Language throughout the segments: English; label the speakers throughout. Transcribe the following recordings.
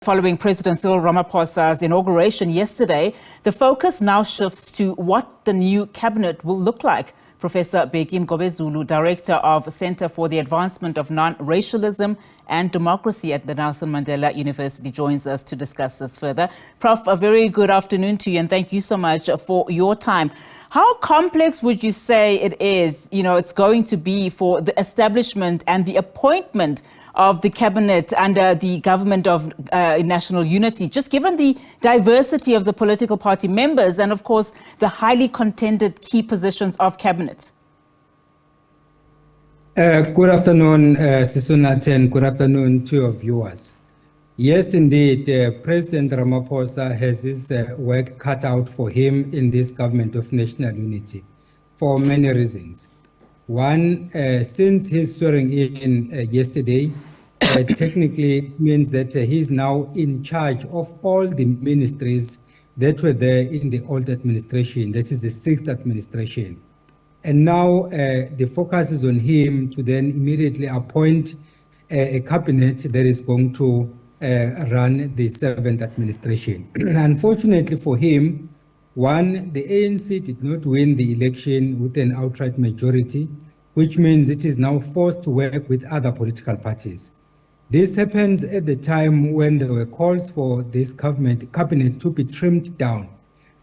Speaker 1: Following President Cyril Ramaphosa's inauguration yesterday, the focus now shifts to what the new cabinet will look like. Professor Bheki Mngomezulu, Director of Center for the Advancement of Non-Racialism and Democracy at the Nelson Mandela University, joins us to discuss this further. Prof, a very good afternoon to you and thank you so much for your time. How complex would you say it is, it's going to be for the establishment and the appointment of the cabinet under the government of national unity, just given the diversity of the political party members and, of course, the highly contended key positions of cabinet?
Speaker 2: Good afternoon, Sisunat, and good afternoon to your viewers. Yes, indeed, President Ramaphosa has his work cut out for him in this government of national unity for many reasons. One, since his swearing in yesterday, technically means that he is now in charge of all the ministries that were there in the old administration, that is the 6th administration. And now the focus is on him to then immediately appoint a cabinet that is going to run the 7th administration. Unfortunately for him, one, the ANC did not win the election with an outright majority, which means it is now forced to work with other political parties. This happens at the time when there were calls for this cabinet to be trimmed down.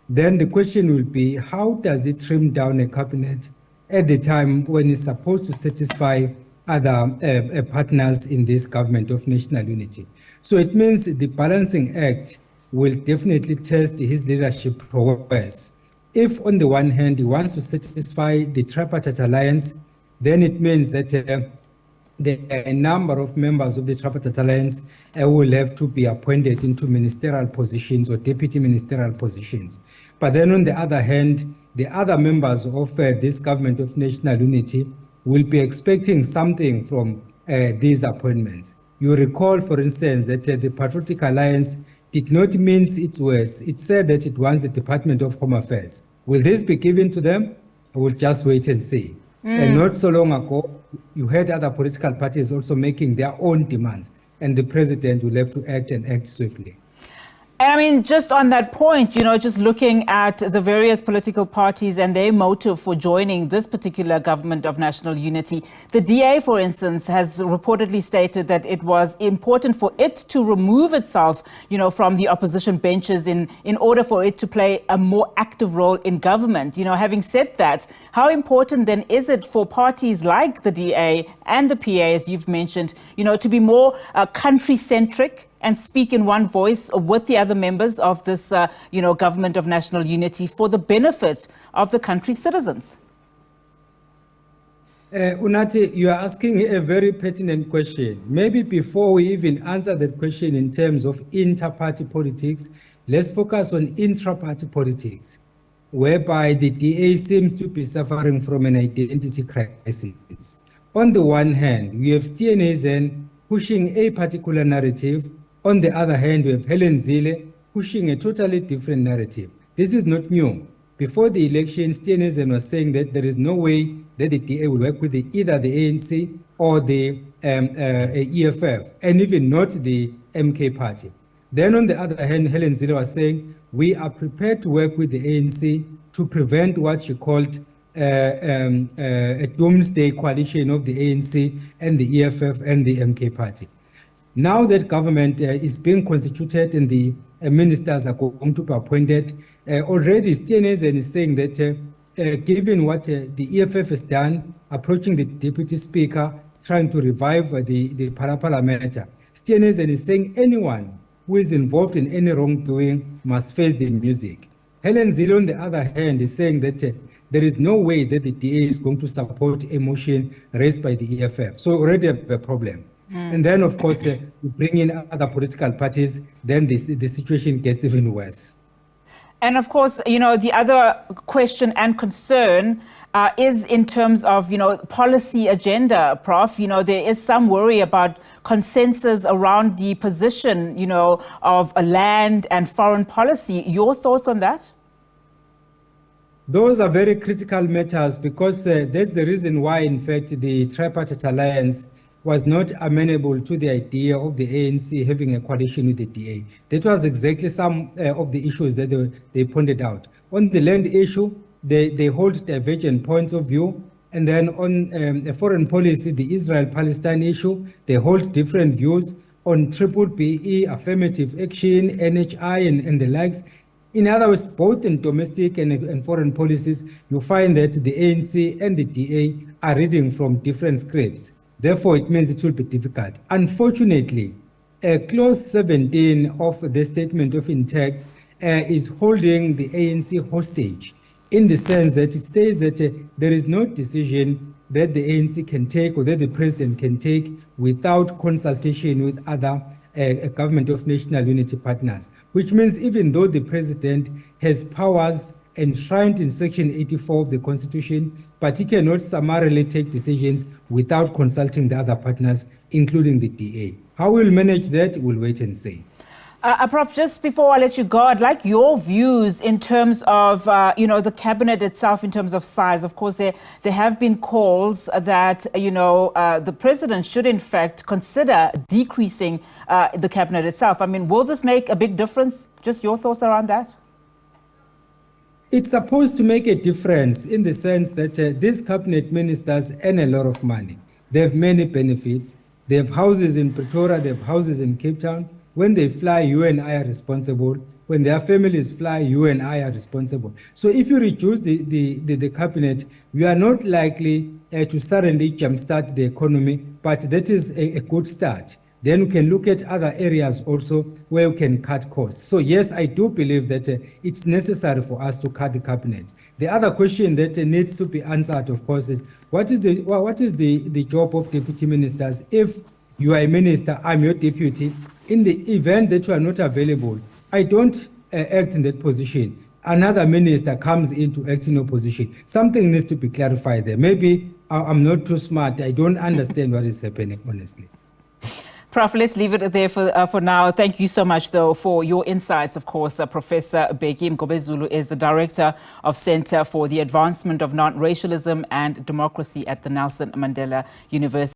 Speaker 2: Then the question will be, how does it trim down a cabinet at the time when it's supposed to satisfy other partners in this government of national unity? So it means the balancing act will definitely test his leadership prowess. If on the one hand he wants to satisfy the tripartite alliance, then it means that a number of members of the tripartite alliance will have to be appointed into ministerial positions or deputy ministerial positions. But then on the other hand, the other members of this government of national unity will be expecting something from these appointments. You recall, for instance, that the Patriotic Alliance did not mince its words. It said that it wants the Department of Home Affairs. Will this be given to them? We'll just wait and see. And not so long ago, you had other political parties also making their own demands, and the president will have to act and act swiftly.
Speaker 1: And I mean, just on that point, just looking at the various political parties and their motive for joining this particular government of national unity, the DA, for instance, has reportedly stated that it was important for it to remove itself, from the opposition benches in order for it to play a more active role in government. Having said that, how important then is it for parties like the DA and the PA, as you've mentioned, to be more country-centric and speak in one voice with the other members of this, government of national unity for the benefit of the country's citizens?
Speaker 2: Unati, you are asking a very pertinent question. Maybe before we even answer that question in terms of inter-party politics, let's focus on intra-party politics, whereby the DA seems to be suffering from an identity crisis. On the one hand, we have Steenhuisen pushing a particular narrative. On the other hand, we have Helen Zille pushing a totally different narrative. This is not new. Before the election, Steenhuisen was saying that there is no way that the DA will work with either the ANC or the EFF, and even not the MK party. Then on the other hand, Helen Zille was saying, we are prepared to work with the ANC to prevent what she called a doomsday coalition of the ANC and the EFF and the MK party. Now that government is being constituted and the ministers are going to be appointed, already Steenhuisen is saying that given what the EFF has done, approaching the deputy speaker, trying to revive the parliament, Steenhuisen is saying anyone who is involved in any wrongdoing must face the music. Helen Zille, on the other hand, is saying that there is no way that the DA is going to support a motion raised by the EFF. So already have a problem. And then, of course, you bring in other political parties, then the situation gets even worse.
Speaker 1: And of course, the other question and concern is in terms of, policy agenda, Prof. There is some worry about consensus around the position, of land and foreign policy. Your thoughts on that?
Speaker 2: Those are very critical matters because that's the reason why, in fact, the tripartite alliance was not amenable to the idea of the ANC having a coalition with the DA. That was exactly some of the issues that they pointed out. On the land issue, they hold divergent points of view. And then on foreign policy, the Israel-Palestine issue, they hold different views. On BBBE, affirmative action, NHI, and the likes. In other words, both in domestic and foreign policies, you find that the ANC and the DA are reading from different scripts. Therefore, it means it will be difficult. Unfortunately, clause 17 of the statement of intent is holding the ANC hostage, in the sense that it states that there is no decision that the ANC can take or that the president can take without consultation with other government of national unity partners, which means even though the president has powers enshrined in Section 84 of the Constitution, but he cannot summarily take decisions without consulting the other partners, including the DA. How we'll manage that, we'll wait and see.
Speaker 1: Prof, just before I let you go, I'd like your views in terms of, the cabinet itself, in terms of size. Of course, there have been calls that, the president should, in fact, consider decreasing the cabinet itself. I mean, will this make a big difference? Just your thoughts around that?
Speaker 2: It's supposed to make a difference in the sense that these cabinet ministers earn a lot of money. They have many benefits. They have houses in Pretoria, they have houses in Cape Town. When they fly, you and I are responsible. When their families fly, you and I are responsible. So if you reduce the cabinet, we are not likely to suddenly jumpstart the economy, but that is a good start. Then we can look at other areas also where we can cut costs. So yes, I do believe that it's necessary for us to cut the cabinet. The other question that needs to be answered, of course, is what is the job of deputy ministers? If you are a minister, I'm your deputy. In the event that you are not available, I don't act in that position. Another minister comes in to act in opposition. Something needs to be clarified there. Maybe I'm not too smart. I don't understand what is happening, honestly.
Speaker 1: Prof, let's leave it there for now. Thank you so much, though, for your insights. Of course, Professor Bheki Mngomezulu is the Director of Center for the Advancement of Non-Racialism and Democracy at the Nelson Mandela University.